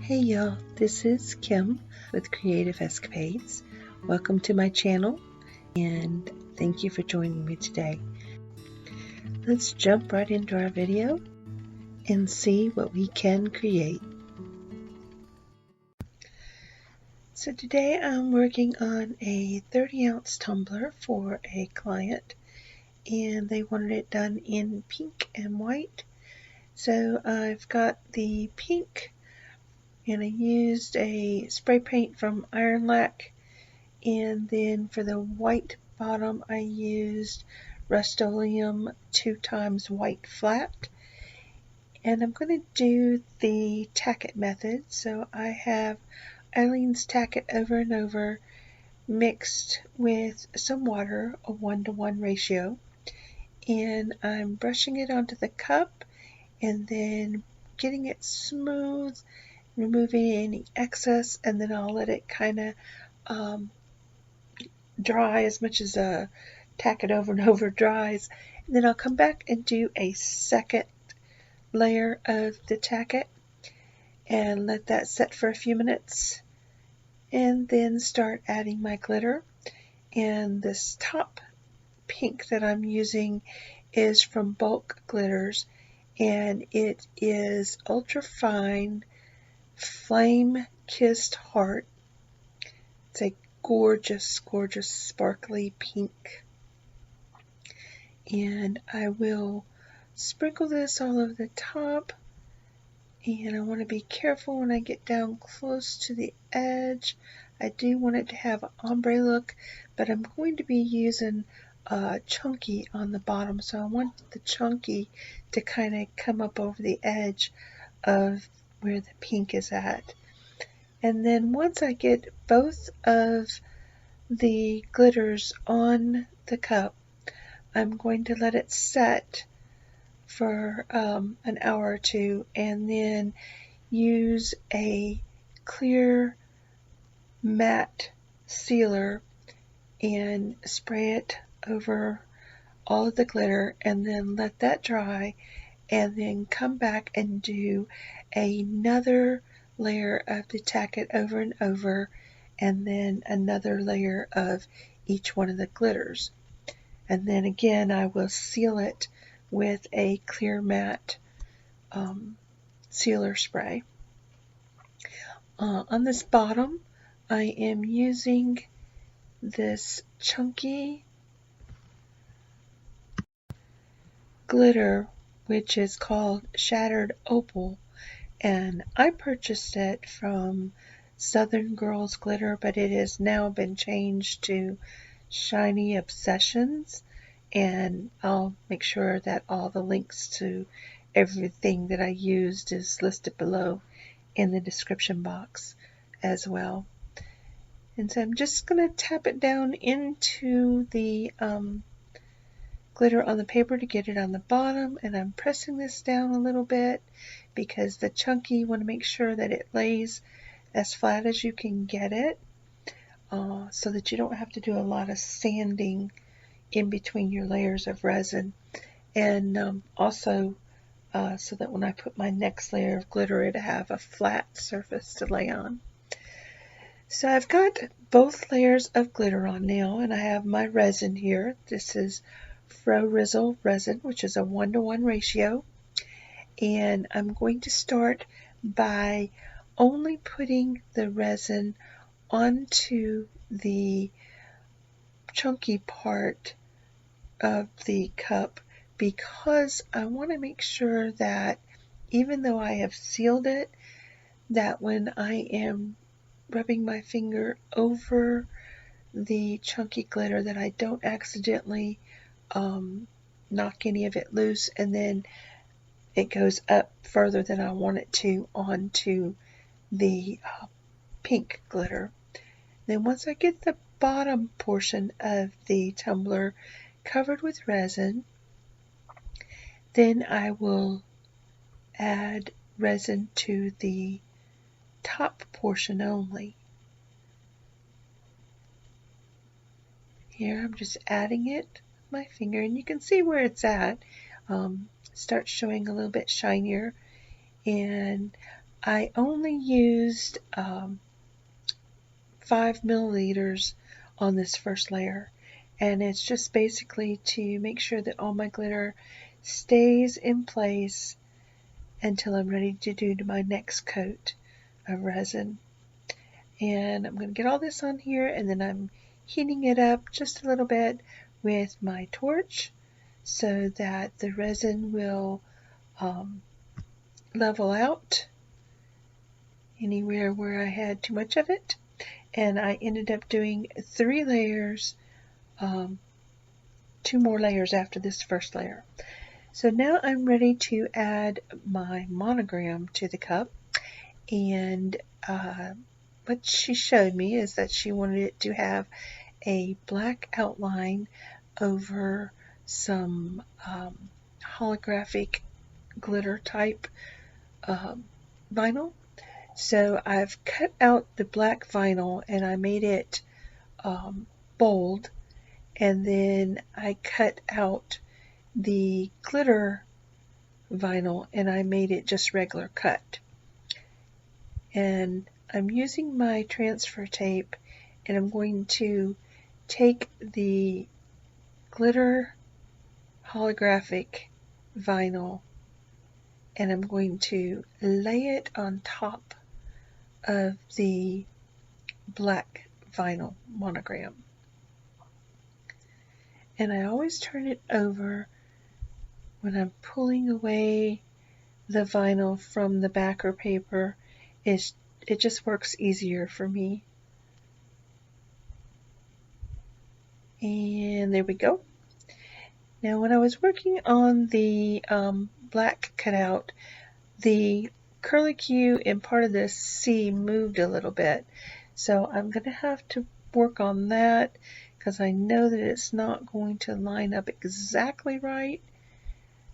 Hey y'all, this is Kim with Creative Escapades. Welcome to my channel and thank you for joining me today. Let's jump right into our video and see what we can create. So today I'm working on a 30-ounce tumbler for a client and they wanted it done in pink and white. So I've got the pink and I used a spray paint from Ironlak, and then for the white bottom I used Rustoleom 2x white flat. And I'm going to do the Tack It method. So I have Ailene's Tack It over and over mixed with some water, a 1-to-1 ratio, and I'm brushing it onto the cup and then getting it smooth, removing any excess, and then I'll let it kind of dry as much as Tack It over and over dries. And then I'll come back and do a second layer of the Tack It and let that set for a few minutes, and then start adding my glitter. And this top pink that I'm using is from Bulk Glitters, and it is ultra fine flame kissed heart. It's a gorgeous, gorgeous sparkly pink. And I will sprinkle this all over the top. And I want to be careful when I get down close to the edge. I do want it to have an ombre look, but I'm going to be using chunky on the bottom. So I want the chunky to kind of come up over the edge of where the pink is at. And then once I get both of the glitters on the cup, I'm going to let it set for an hour or two, and then use a clear matte sealer and spray it over all of the glitter, and then let that dry, and then come back and do another layer of the Tack It over and over, and then another layer of each one of the glitters. And then again I will seal it with a clear matte sealer spray. On this bottom I am using this chunky glitter which is called Shattered Opal, and I purchased it from Southern Girls Glitter, but it has now been changed to Shiny Obsessions, and I'll make sure that all the links to everything that I used is listed below in the description box as well. And so I'm just going to tap it down into the glitter on the paper to get it on the bottom, and I'm pressing this down a little bit because the chunky, you want to make sure that it lays as flat as you can get it, so that you don't have to do a lot of sanding in between your layers of resin, and also so that when I put my next layer of glitter it'll have a flat surface to lay on. So I've got both layers of glitter on now, and I have my resin here. This is Faux Rizzle Resin, which is a 1-to-1 ratio, and I'm going to start by only putting the resin onto the chunky part of the cup, because I want to make sure that even though I have sealed it, that when I am rubbing my finger over the chunky glitter that I don't accidentally knock any of it loose and then it goes up further than I want it to onto the pink glitter. Then once I get the bottom portion of the tumbler covered with resin, then I will add resin to the top portion only. Here I'm just adding it with my finger, and you can see where it's at. Starts showing a little bit shinier, and I only used 5 milliliters on this first layer, and it's just basically to make sure that all my glitter stays in place until I'm ready to do my next coat of resin. And I'm going to get all this on here, and then I'm heating it up just a little bit with my torch so that the resin will level out anywhere where I had too much of it. And I ended up doing 3 layers, 2 more layers after this first layer. So now I'm ready to add my monogram to the cup, and what she showed me is that she wanted it to have a black outline over some holographic glitter type vinyl. So I've cut out the black vinyl and I made it bold, and then I cut out the glitter vinyl and I made it just regular cut. And I'm using my transfer tape, and I'm going to take the glitter holographic vinyl and I'm going to lay it on top of the black vinyl monogram. And I always turn it over when I'm pulling away the vinyl from the backer paper. It just works easier for me. And there we go. Now when I was working on the black cutout, the curlicue in part of this C moved a little bit. So I'm going to have to work on that because I know that it's not going to line up exactly right.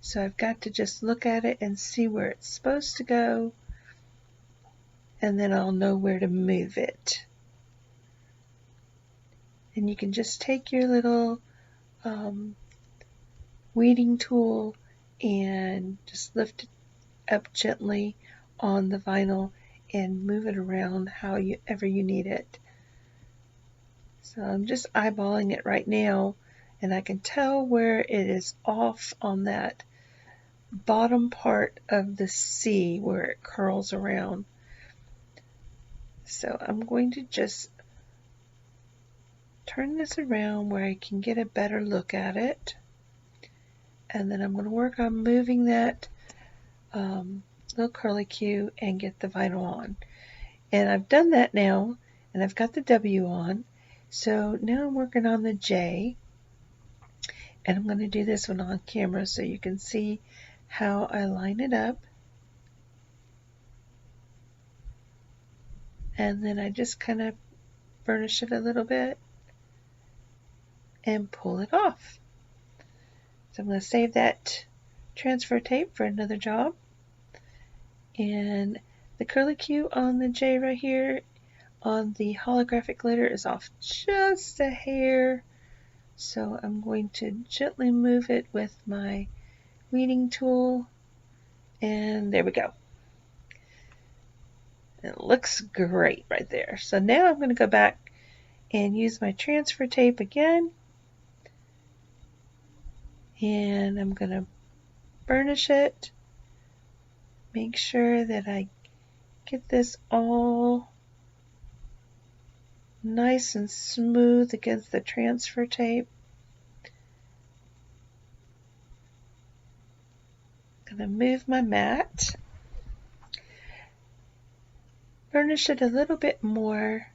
So I've got to just look at it and see where it's supposed to go, and then I'll know where to move it. And you can just take your little weeding tool and just lift it up gently on the vinyl and move it around however you need it. So I'm just eyeballing it right now, and I can tell where it is off on that bottom part of the C where it curls around. So I'm going to just turn this around where I can get a better look at it, and then I'm going to work on moving that little curlicue and get the vinyl on. And I've done that now, and I've got the W on. So now I'm working on the J, and I'm going to do this one on camera so you can see how I line it up. And then I just kind of burnish it a little bit and pull it off. So I'm going to save that transfer tape for another job. And the curlicue on the J right here on the holographic glitter is off just a hair. So I'm going to gently move it with my weeding tool, and there we go. It looks great right there. So now I'm going to go back and use my transfer tape again, and I'm going to burnish it. Make sure that I get this all nice and smooth against the transfer tape. I'm going to move my mat, burnish it a little bit more,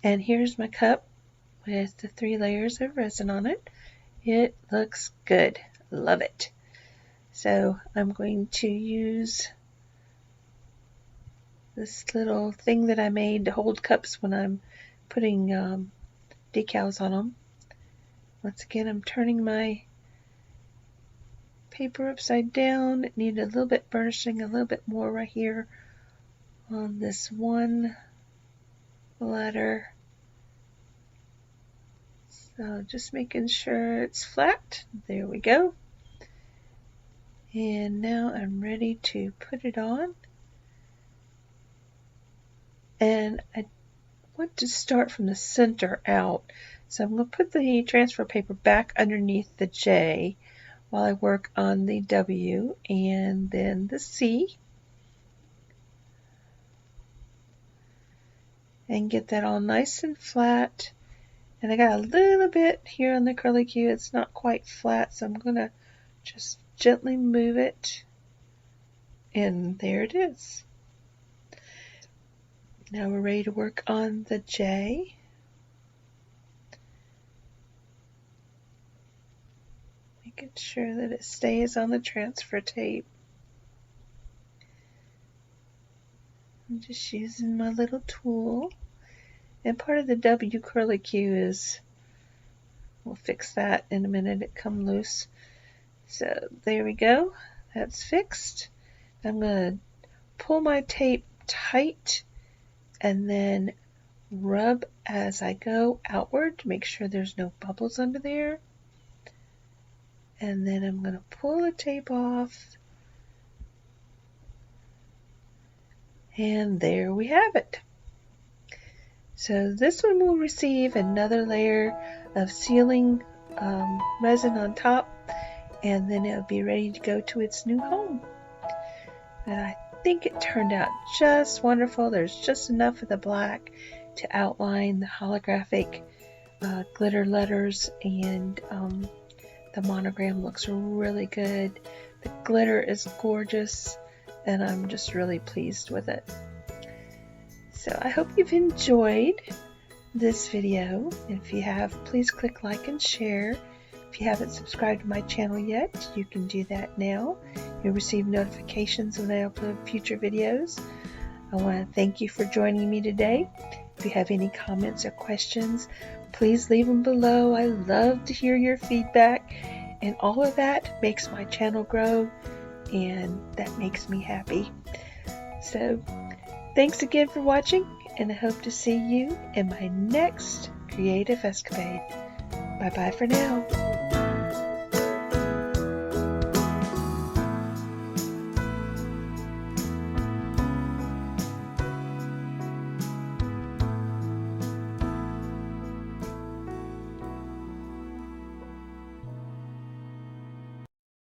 and here's my cup with the 3 layers of resin on it. It looks good. Love it. So I'm going to use this little thing that I made to hold cups when I'm putting decals on them. Once again, I'm turning my paper upside down. It needed a little bit burnishing, a little bit more right here on this one letter. So just making sure it's flat. There we go. And now I'm ready to put it on. And I want to start from the center out. So I'm going to put the transfer paper back underneath the J while I work on the W and then the C. And get that all nice and flat. And I got a little bit here on the curlicue. It's not quite flat, so I'm going to just gently move it. And there it is. Now we're ready to work on the J. Making sure that it stays on the transfer tape. I'm just using my little tool. And part of the W curlicue is, we'll fix that in a minute, it come loose. So there we go, that's fixed. I'm going to pull my tape tight and then rub as I go outward to make sure there's no bubbles under there. And then I'm going to pull the tape off. And there we have it. So this one will receive another layer of sealing resin on top, and then it'll be ready to go to its new home. And I think it turned out just wonderful. There's just enough of the black to outline the holographic glitter letters, and the monogram looks really good. The glitter is gorgeous, and I'm just really pleased with it. So I hope you've enjoyed this video. If you have, please click like and share. If you haven't subscribed to my channel yet, you can do that now. You'll receive notifications when I upload future videos. I want to thank you for joining me today. If you have any comments or questions, please leave them below. I love to hear your feedback, and all of that makes my channel grow, and that makes me happy. So thanks again for watching, and I hope to see you in my next creative escapade. Bye bye for now.